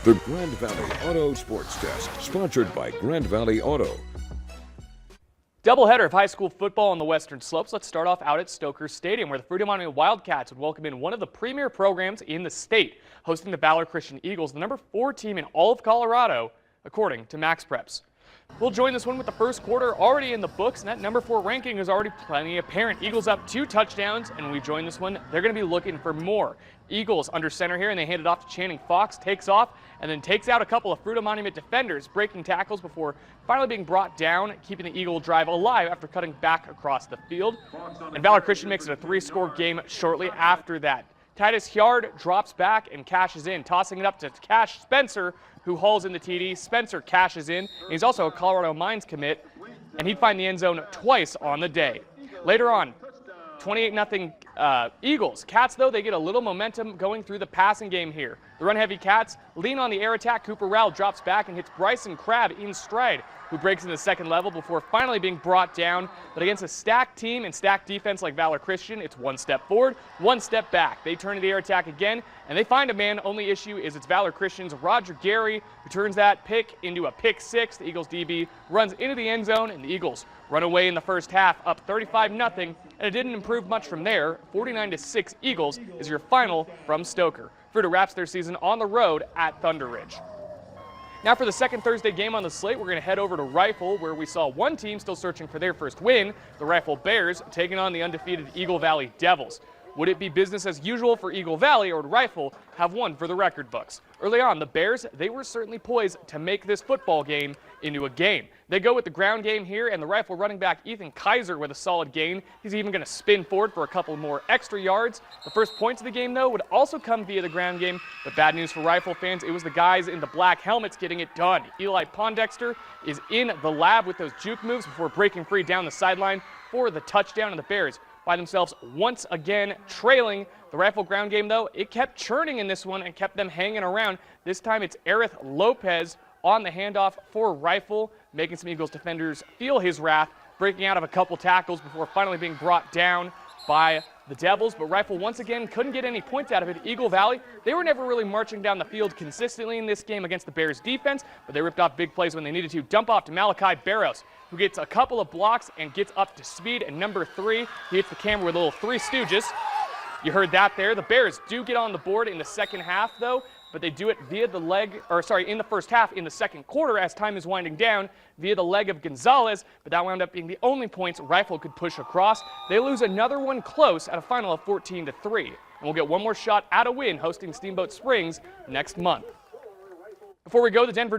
The Grand Valley Auto Sports Desk, sponsored by Grand Valley Auto. Doubleheader of high school football on the Western Slopes. Let's start off out at Stoker Stadium, where the Fruita Monument Wildcats would welcome in one of the premier programs in the state, hosting the Valor Christian Eagles, the number 4 team in all of Colorado, according to Max Preps. We'll join this one with the first quarter already in the books, and that number 4 ranking is already plenty apparent. Eagles up 2 touchdowns, and when we join this one, they're going to be looking for more. Eagles under center here, and they hand it off to Channing Fox, takes off, and then takes out a couple of Fruita Monument defenders, breaking tackles before finally being brought down, keeping the Eagle drive alive after cutting back across the field. And Valor Christian makes it a 3-score game shortly after that. Titus Hyard drops back and cashes in, tossing it up to Cash Spencer, who hauls in the TD. Spencer cashes in. He's also a Colorado Mines commit, and he'd find the end zone twice on the day. Later on, 28-0 Eagles. Cats, though, they get a little momentum going through the passing game here. The run-heavy Cats lean on the air attack. Cooper Rowell drops back and hits Bryson Crabb in stride, who breaks into the second level before finally being brought down. But against a stacked team and stacked defense like Valor Christian, it's 1 step forward, 1 step back. They turn to the air attack again, and they find a man. Only issue is it's Valor Christian's Roger Gary, who turns that pick into a pick 6. The Eagles DB runs into the end zone, and the Eagles run away in the first half, up 35-0, and it didn't improve much from there. 49-6 Eagles is your final from Stoker. Fruita wraps their season on the road at Thunder Ridge. Now for the second Thursday game on the slate, we're going to head over to Rifle, where we saw one team still searching for their first win, the Rifle Bears, taking on the undefeated Eagle Valley Devils. Would it be business as usual for Eagle Valley, or would Rifle have one for the record books? Early on, the Bears, they were certainly poised to make this football game into a game. They go with the ground game here, and the Rifle running back Ethan Kaiser with a solid gain. He's even going to spin forward for a couple more extra yards. The first points of the game, though, would also come via the ground game. But bad news for Rifle fans, it was the guys in the black helmets getting it done. Eli Pondexter is in the lab with those juke moves before breaking free down the sideline for the touchdown, and the Bears by themselves once again trailing. The Rifle ground game, though, it kept churning in this one and kept them hanging around. This time it's Aerith Lopez on the handoff for Rifle, making some Eagles defenders feel his wrath, breaking out of a couple tackles before finally being brought down by the Devils. But Rifle once again couldn't get any points out of it. Eagle Valley, they were never really marching down the field consistently in this game against the Bears defense, but they ripped off big plays when they needed to. Dump off to Malachi Barros, who gets a couple of blocks and gets up to speed. And number 3, he hits the camera with a little Three Stooges. You heard that there. The Bears do get on the board in the second half, though, but they do it via the leg, in the first half, in the second quarter as time is winding down, via the leg of Gonzalez, but that wound up being the only points Rifle could push across. They lose another one close at a final of 14-3, and we'll get one more shot at a win hosting Steamboat Springs next month. Before we go, the Denver